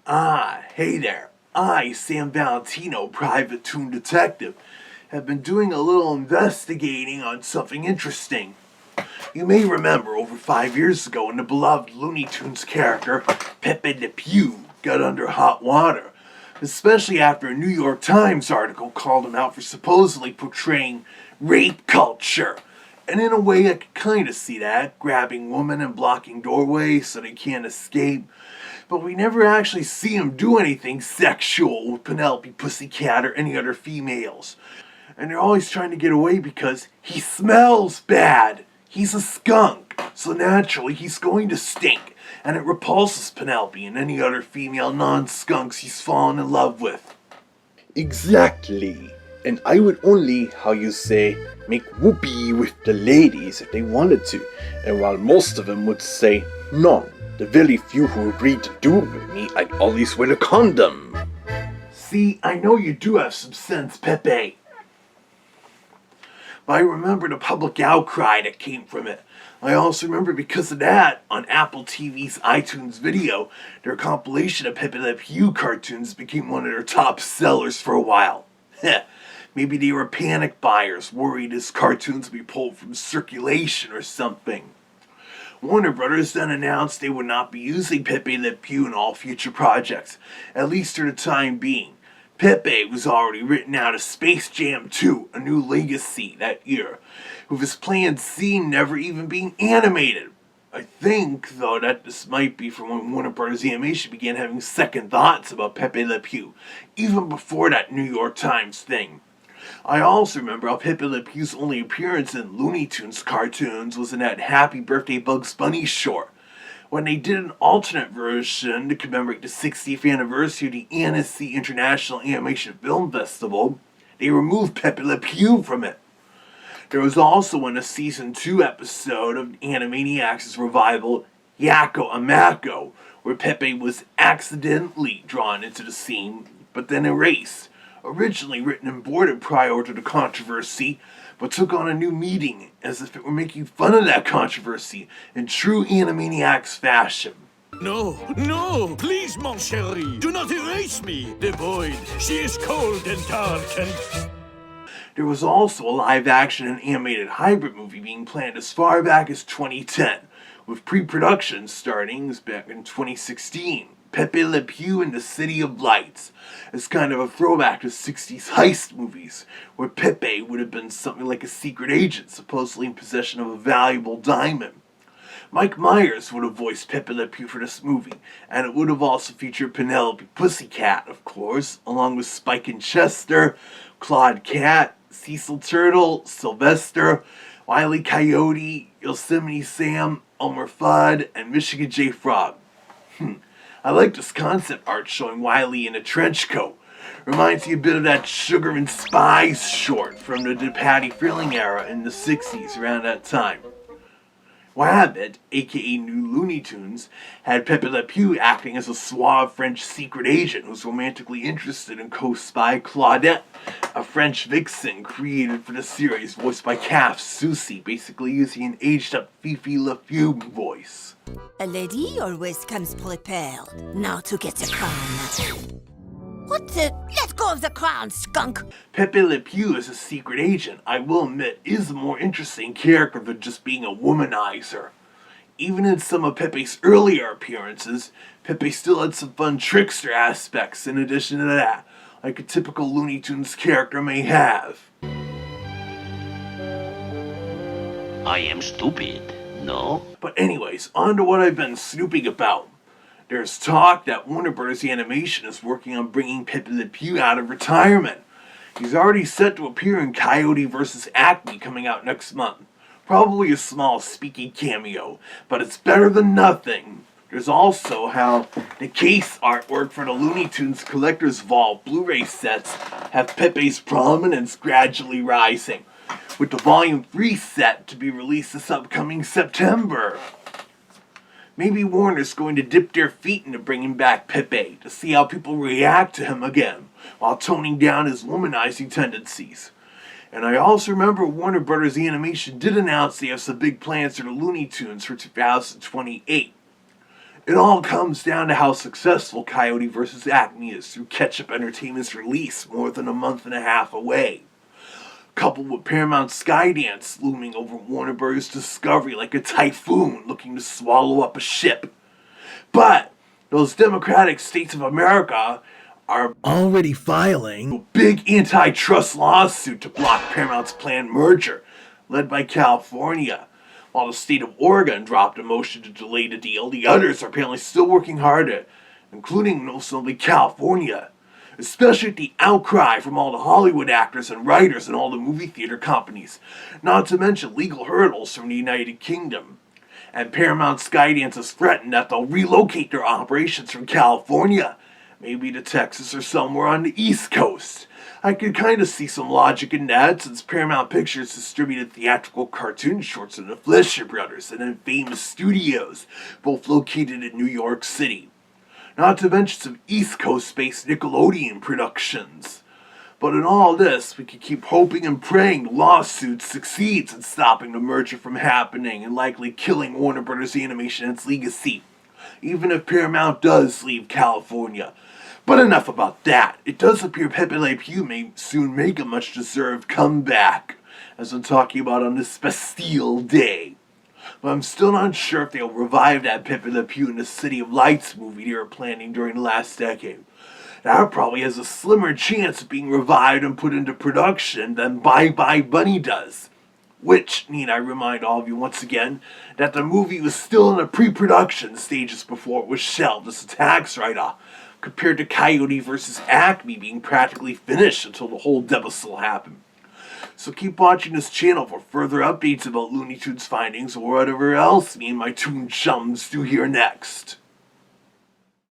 Hey there. I, Sam Valentino, private toon detective, have been doing a little investigating on something interesting. You may remember over 5 years ago when the beloved Looney Tunes character, Pepe Le Pew, got under hot water, especially after a New York Times article called him out for supposedly portraying rape culture. And in a way, I could kind of see that, grabbing women and blocking doorways so they can't escape. But we never actually see him do anything sexual with Penelope Pussycat or any other females. And they're always trying to get away because he smells bad. He's a skunk, so naturally he's going to stink. And it repulses Penelope and any other female non-skunks he's fallen in love with. Exactly. And I would only, make whoopee with the ladies if they wanted to. And while most of them would say none, the very few who agreed to do it with me, I'd always wear a condom. See, I know you do have some sense, Pepe. But I remember the public outcry that came from it. I also remember because of that, on Apple TV's iTunes Video, their compilation of Pepe Le Pew cartoons became one of their top sellers for a while. Maybe they were panic buyers, worried his cartoons would be pulled from circulation or something. Warner Brothers then announced they would not be using Pepe Le Pew in all future projects, at least for the time being. Pepe was already written out of Space Jam 2, A New Legacy, that year, with his planned scene never even being animated. I think, though, that this might be from when Warner Brothers Animation began having second thoughts about Pepe Le Pew, even before that New York Times thing. I also remember how Pepe Le Pew's only appearance in Looney Tunes cartoons was in that Happy Birthday Bugs Bunny short. When they did an alternate version to commemorate the 60th anniversary of the Annecy International Animation Film Festival, they removed Pepe Le Pew from it. There was also in a season 2 episode of Animaniacs' revival, Yakko a Mako, where Pepe was accidentally drawn into the scene, but then erased. Originally written and boarded prior to the controversy, but took on a new meaning as if it were making fun of that controversy in true Animaniacs fashion. No, please, mon chéri, do not erase me. The void, she is cold and dark and... There was also a live-action and animated hybrid movie being planned as far back as 2010, with pre-production starting back in 2016. Pepe Le Pew in the City of Lights is kind of a throwback to 60s heist movies, where Pepe would have been something like a secret agent, supposedly in possession of a valuable diamond. Mike Myers would have voiced Pepe Le Pew for this movie, and it would have also featured Penelope Pussycat, of course, along with Spike and Chester, Claude Cat, Cecil Turtle, Sylvester, Wile E. Coyote, Yosemite Sam, Elmer Fudd, and Michigan J. Frog. I like this concept art showing Wiley in a trench coat. Reminds me a bit of that Sugar and Spice short from the Patty Frilling era in the 60s, around that time. Wabbit, aka New Looney Tunes, had Pepe Le Pew acting as a suave French secret agent who's romantically interested in co-spy Claudette, a French vixen created for the series, voiced by Calf Susie, basically using an aged-up Fifi Le Pew voice. A lady always comes prepared, now to get the crown. What the? Let go of the crown, skunk! Pepe Le Pew as a secret agent, I will admit, is a more interesting character than just being a womanizer. Even in some of Pepe's earlier appearances, Pepe still had some fun trickster aspects in addition to that, like a typical Looney Tunes character may have. I am stupid, no? But anyways, on to what I've been snooping about. There's talk that Warner Brothers Animation is working on bringing Pepe Le Pew out of retirement. He's already set to appear in Coyote vs. ACME coming out next month. Probably a small speaking cameo, but it's better than nothing. There's also how the case artwork for the Looney Tunes Collector's Vault Blu-ray sets have Pepe's prominence gradually rising, with the Volume 3 set to be released this upcoming September. Maybe Warner's going to dip their feet into bringing back Pepe to see how people react to him again, while toning down his womanizing tendencies. And I also remember Warner Brothers Animation did announce they have some big plans for the Looney Tunes for 2028. It all comes down to how successful Coyote vs. Acme is through Ketchup Entertainment's release more than a month and a half away. Coupled with Paramount-Skydance looming over Warner Bros. Discovery like a typhoon looking to swallow up a ship. But those democratic states of America are already filing a big antitrust lawsuit to block Paramount's planned merger, led by California. While the state of Oregon dropped a motion to delay the deal, the others are apparently still working hard at it, including most notably California, especially at the outcry from all the Hollywood actors and writers and all the movie theater companies, not to mention legal hurdles from the United Kingdom. And Paramount-Skydance has threatened that they'll relocate their operations from California, maybe to Texas or somewhere on the East Coast. I could kind of see some logic in that, since Paramount Pictures distributed theatrical cartoon shorts of the Fleischer Brothers and in famous studios, both located in New York City. Not to mention some East Coast-based Nickelodeon productions. But in all this, we could keep hoping and praying the lawsuit succeeds in stopping the merger from happening and likely killing Warner Bros. Animation and its legacy, even if Paramount does leave California. But enough about that. It does appear Pepe Le Pew may soon make a much-deserved comeback, as I'm talking about on this Bastille Day. But I'm still not sure if they'll revive that Pepe Le Pew in the City of Lights movie they were planning during the last decade. That probably has a slimmer chance of being revived and put into production than Bye Bye Bunny does. Which, need I remind all of you once again, that the movie was still in the pre-production stages before it was shelved as a tax write-off, compared to Coyote vs. Acme being practically finished until the whole debacle happened. So keep watching this channel for further updates about Looney Tunes findings or whatever else me and my toon chums do here next.